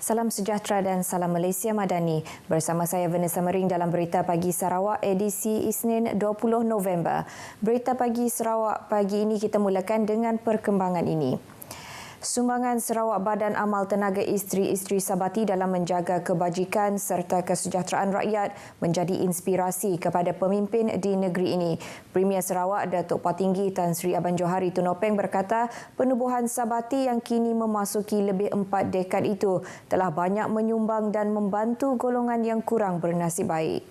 Salam sejahtera dan salam Malaysia Madani. Bersama saya Vanessa Mering dalam Berita Pagi Sarawak edisi Isnin 20 November. Berita Pagi Sarawak pagi ini kita mulakan dengan perkembangan ini. Sumbangan Sarawak Badan Amal Tenaga Isteri-Isteri Sabati dalam menjaga kebajikan serta kesejahteraan rakyat menjadi inspirasi kepada pemimpin di negeri ini. Premier Sarawak Datuk Patinggi Tan Sri Abang Johari Tunopeng berkata penubuhan Sabati yang kini memasuki lebih 4 dekad itu telah banyak menyumbang dan membantu golongan yang kurang bernasib baik.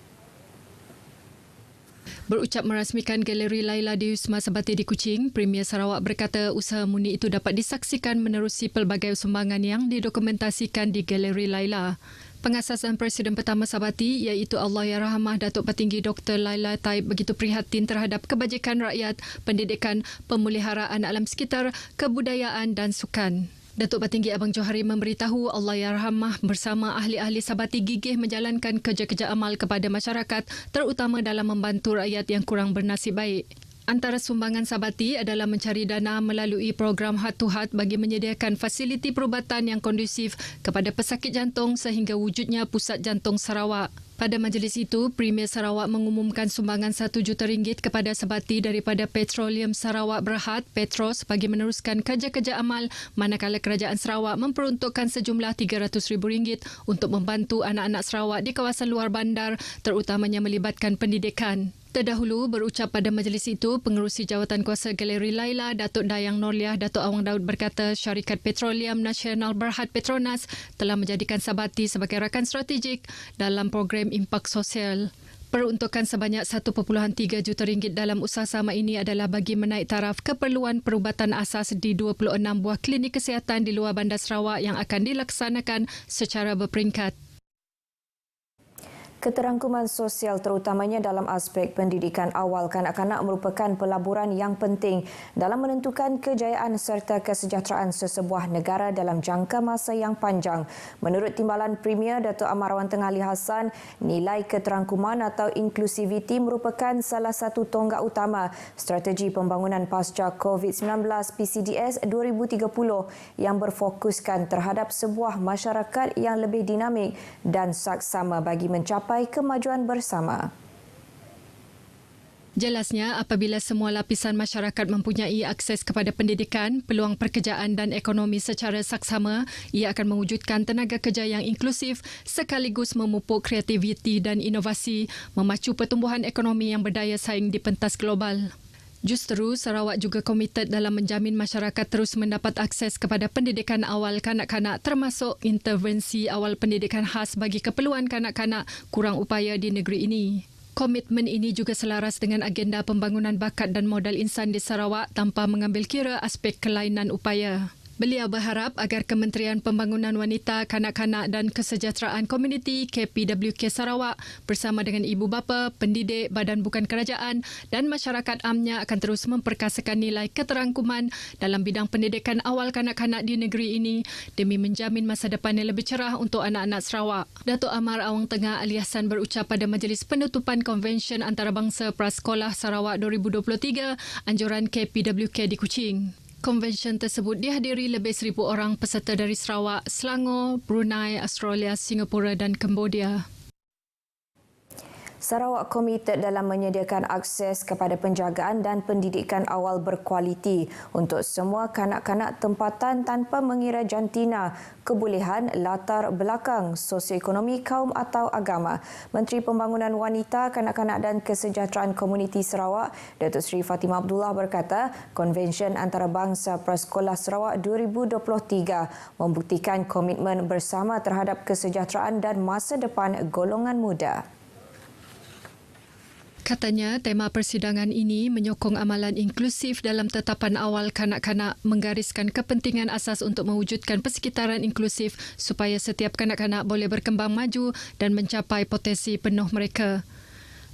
Berucap merasmikan Galeri Laila di Wisma Sabati di Kuching, Premier Sarawak berkata usaha murni itu dapat disaksikan menerusi pelbagai sumbangan yang didokumentasikan di Galeri Laila. Pengasasan Presiden pertama Sabati iaitu Allahyarhamah Datuk Patinggi Dr. Laila Taib begitu prihatin terhadap kebajikan rakyat, pendidikan, pemeliharaan alam sekitar, kebudayaan dan sukan. Datuk Patinggi Abang Johari memberitahu Allahyarhamah bersama ahli-ahli Sabati gigih menjalankan kerja-kerja amal kepada masyarakat terutama dalam membantu rakyat yang kurang bernasib baik. Antara sumbangan Sabati adalah mencari dana melalui program Heart to Heart bagi menyediakan fasiliti perubatan yang kondusif kepada pesakit jantung sehingga wujudnya Pusat Jantung Sarawak. Pada majlis itu, Premier Sarawak mengumumkan sumbangan RM1 juta kepada Sabati daripada Petroleum Sarawak Berhad Petros bagi meneruskan kerja-kerja amal manakala Kerajaan Sarawak memperuntukkan sejumlah RM300,000 untuk membantu anak-anak Sarawak di kawasan luar bandar terutamanya melibatkan pendidikan. Terdahulu berucap pada majlis itu, Pengerusi Jawatan Kuasa Galeri Laila, Datuk Dayang Norliah, Datuk Awang Daud berkata syarikat Petroleum Nasional Berhad Petronas telah menjadikan Sabati sebagai rakan strategik dalam program impak sosial. Peruntukan sebanyak RM1.3 juta dalam usaha sama ini adalah bagi menaik taraf keperluan perubatan asas di 26 buah klinik kesihatan di luar bandar Sarawak yang akan dilaksanakan secara berperingkat. Keterangkuman sosial terutamanya dalam aspek pendidikan awal kanak-kanak merupakan pelaburan yang penting dalam menentukan kejayaan serta kesejahteraan sesebuah negara dalam jangka masa yang panjang. Menurut Timbalan Premier Datuk Amarawan Tengah Ali Hassan, nilai keterangkuman atau inklusiviti merupakan salah satu tonggak utama strategi pembangunan pasca COVID-19 PCDS 2030 yang berfokuskan terhadap sebuah masyarakat yang lebih dinamik dan saksama bagi mencapai kemajuan bersama. Jelasnya, apabila semua lapisan masyarakat mempunyai akses kepada pendidikan, peluang pekerjaan dan ekonomi secara saksama, ia akan mewujudkan tenaga kerja yang inklusif sekaligus memupuk kreativiti dan inovasi, memacu pertumbuhan ekonomi yang berdaya saing di pentas global. Justru, Sarawak juga komited dalam menjamin masyarakat terus mendapat akses kepada pendidikan awal kanak-kanak termasuk intervensi awal pendidikan khas bagi keperluan kanak-kanak kurang upaya di negeri ini. Komitmen ini juga selaras dengan agenda pembangunan bakat dan modal insan di Sarawak tanpa mengambil kira aspek kelainan upaya. Beliau berharap agar Kementerian Pembangunan Wanita, Kanak-kanak dan Kesejahteraan Komuniti KPWK Sarawak bersama dengan ibu bapa, pendidik, badan bukan kerajaan dan masyarakat amnya akan terus memperkasakan nilai keterangkuman dalam bidang pendidikan awal kanak-kanak di negeri ini demi menjamin masa depan yang lebih cerah untuk anak-anak Sarawak. Datuk Amar Awang Tengah Ali Hassan berucap pada majlis penutupan Konvensyen Antarabangsa Prasekolah Sarawak 2023 anjuran KPWK di Kuching. Konvensyen tersebut dihadiri lebih 1,000 orang peserta dari Sarawak, Selangor, Brunei, Australia, Singapura dan Cambodia. Sarawak komited dalam menyediakan akses kepada penjagaan dan pendidikan awal berkualiti untuk semua kanak-kanak tempatan tanpa mengira jantina, kebolehan, latar belakang, sosioekonomi kaum atau agama. Menteri Pembangunan Wanita, Kanak-kanak dan Kesejahteraan Komuniti Sarawak, Datuk Seri Fatimah Abdullah berkata, Konvensyen Antarabangsa Prasekolah Sarawak 2023 membuktikan komitmen bersama terhadap kesejahteraan dan masa depan golongan muda. Katanya, tema persidangan ini menyokong amalan inklusif dalam tetapan awal kanak-kanak menggariskan kepentingan asas untuk mewujudkan persekitaran inklusif supaya setiap kanak-kanak boleh berkembang maju dan mencapai potensi penuh mereka.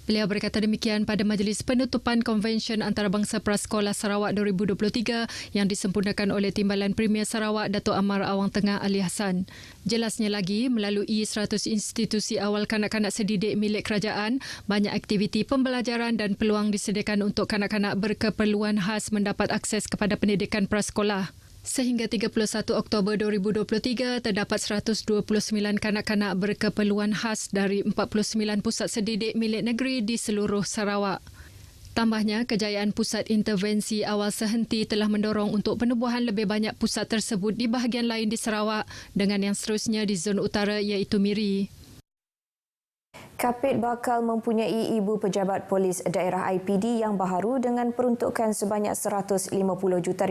Beliau berkata demikian pada majlis penutupan Konvensyen Antarabangsa Prasekolah Sarawak 2023 yang disempurnakan oleh Timbalan Premier Sarawak Datuk Amar Awang Tengah Ali Hassan. Jelasnya lagi, melalui 100 institusi awal kanak-kanak sedidik milik kerajaan, banyak aktiviti pembelajaran dan peluang disediakan untuk kanak-kanak berkeperluan khas mendapat akses kepada pendidikan prasekolah. Sehingga 31 Oktober 2023, terdapat 129 kanak-kanak berkeperluan khas dari 49 pusat sedidik milik negeri di seluruh Sarawak. Tambahnya, kejayaan Pusat Intervensi Awal Sehenti telah mendorong untuk penubuhan lebih banyak pusat tersebut di bahagian lain di Sarawak dengan yang seterusnya di Zon Utara iaitu Miri. Kapit bakal mempunyai ibu pejabat polis daerah IPD yang baharu dengan peruntukan sebanyak RM150 juta.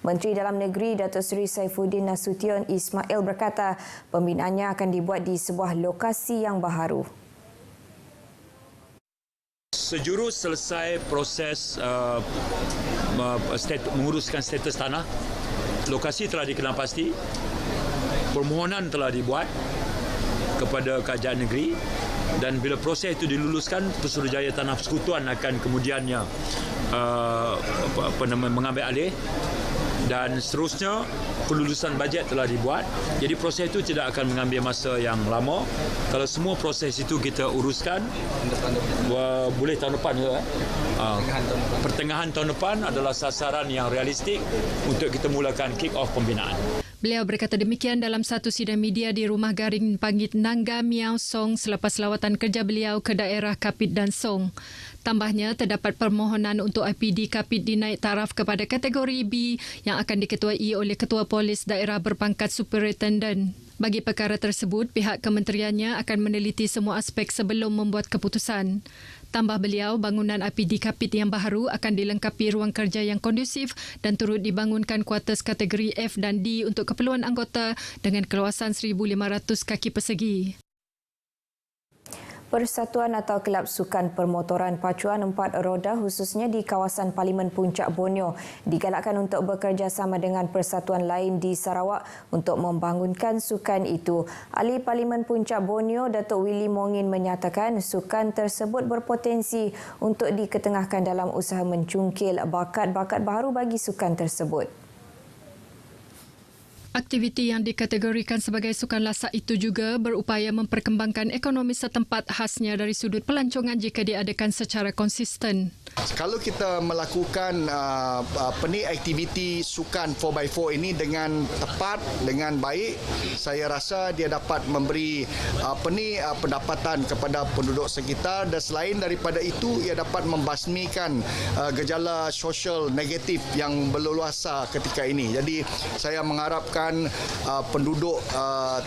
Menteri Dalam Negeri Datuk Seri Saifuddin Nasution Ismail berkata pembinaannya akan dibuat di sebuah lokasi yang baharu. Sejurus selesai proses menguruskan status tanah, lokasi telah dikenal pasti, permohonan telah dibuat kepada Kerajaan Negeri dan bila proses itu diluluskan, Pesuruhjaya Tanah Persekutuan akan kemudiannya mengambil alih dan seterusnya kelulusan bajet telah dibuat. Jadi proses itu tidak akan mengambil masa yang lama. Kalau semua proses itu kita uruskan, boleh tahun depan juga. Pertengahan tahun depan adalah sasaran yang realistik untuk kita mulakan kick off pembinaan. Beliau berkata demikian dalam satu sidang media di Rumah Garing Pangit Nangga Miao Song selepas lawatan kerja beliau ke daerah Kapit dan Song. Tambahnya, terdapat permohonan untuk IPD Kapit dinaik taraf kepada kategori B yang akan diketuai oleh Ketua Polis Daerah berpangkat Superintendent. Bagi perkara tersebut, pihak kementeriannya akan meneliti semua aspek sebelum membuat keputusan. Tambah beliau, bangunan IPD Kapit yang baharu akan dilengkapi ruang kerja yang kondusif dan turut dibangunkan kuartus kategori F dan D untuk keperluan anggota dengan keluasan 1,500 kaki persegi. Persatuan atau Kelab Sukan Permotoran Pacuan Empat Roda khususnya di kawasan Parlimen Puncak Borneo digalakkan untuk bekerjasama dengan persatuan lain di Sarawak untuk membangunkan sukan itu. Ahli Parlimen Puncak Borneo Datuk Willy Mongin menyatakan sukan tersebut berpotensi untuk diketengahkan dalam usaha mencungkil bakat-bakat baru bagi sukan tersebut. Aktiviti yang dikategorikan sebagai sukan lasak itu juga berupaya memperkembangkan ekonomi setempat khasnya dari sudut pelancongan jika diadakan secara konsisten. Kalau kita melakukan aktiviti sukan 4x4 ini dengan tepat, dengan baik, saya rasa dia dapat memberi pendapatan kepada penduduk sekitar dan selain daripada itu ia dapat membasmikan gejala sosial negatif yang berleluasa ketika ini. Jadi saya mengharapkan penduduk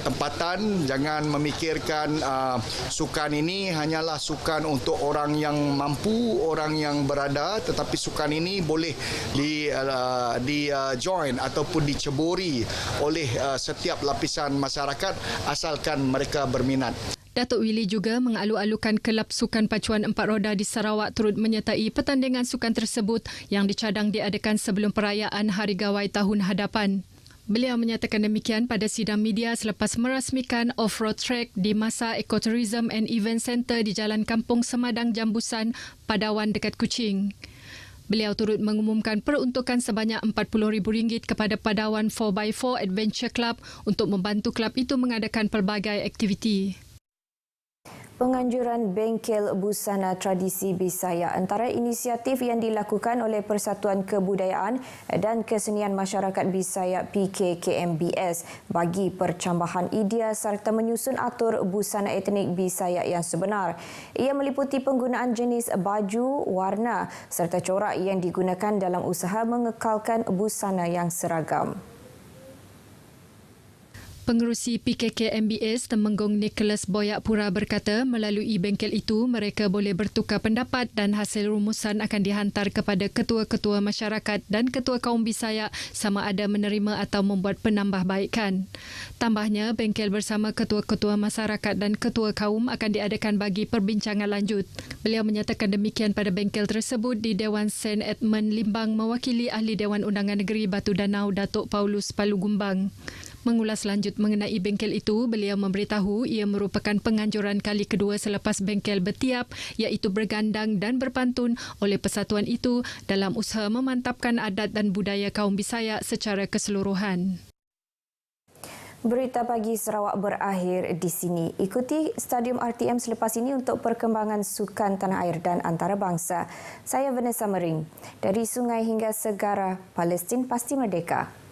tempatan jangan memikirkan sukan ini hanyalah sukan untuk orang yang mampu, orang yang berada, tetapi sukan ini boleh di-join ataupun diceburi oleh setiap lapisan masyarakat asalkan mereka berminat. Datuk Willy juga mengalu-alukan Kelab Sukan Pacuan Empat Roda di Sarawak turut menyertai pertandingan sukan tersebut yang dicadang diadakan sebelum perayaan Hari Gawai tahun hadapan. Beliau menyatakan demikian pada sidang media selepas merasmikan off-road track di Masa Ecotourism and Event Centre di Jalan Kampung Semadang Jambusan, Padawan dekat Kuching. Beliau turut mengumumkan peruntukan sebanyak RM40,000 kepada Padawan 4x4 Adventure Club untuk membantu kelab itu mengadakan pelbagai aktiviti. Penganjuran Bengkel Busana Tradisi Bisaya antara inisiatif yang dilakukan oleh Persatuan Kebudayaan dan Kesenian Masyarakat Bisaya PKKMBS bagi percambahan idea serta menyusun atur busana etnik Bisaya yang sebenar. Ia meliputi penggunaan jenis baju, warna serta corak yang digunakan dalam usaha mengekalkan busana yang seragam. Pengerusi PKKMBS Temenggung Nicholas Boyakpura berkata melalui bengkel itu mereka boleh bertukar pendapat dan hasil rumusan akan dihantar kepada ketua-ketua masyarakat dan ketua kaum Bisaya sama ada menerima atau membuat penambahbaikan. Tambahnya, bengkel bersama ketua-ketua masyarakat dan ketua kaum akan diadakan bagi perbincangan lanjut. Beliau menyatakan demikian pada bengkel tersebut di Dewan St. Edmund Limbang mewakili Ahli Dewan Undangan Negeri Batu Danau Datuk Paulus Palugumbang. Mengulas lanjut mengenai bengkel itu, beliau memberitahu ia merupakan penganjuran kali kedua selepas bengkel bertiap iaitu bergandang dan berpantun oleh persatuan itu dalam usaha memantapkan adat dan budaya kaum Bisaya secara keseluruhan. Berita Pagi Sarawak berakhir di sini. Ikuti Stadium RTM selepas ini untuk perkembangan sukan tanah air dan antarabangsa. Saya Vanessa Mering. Dari sungai hingga segara, Palestin pasti merdeka.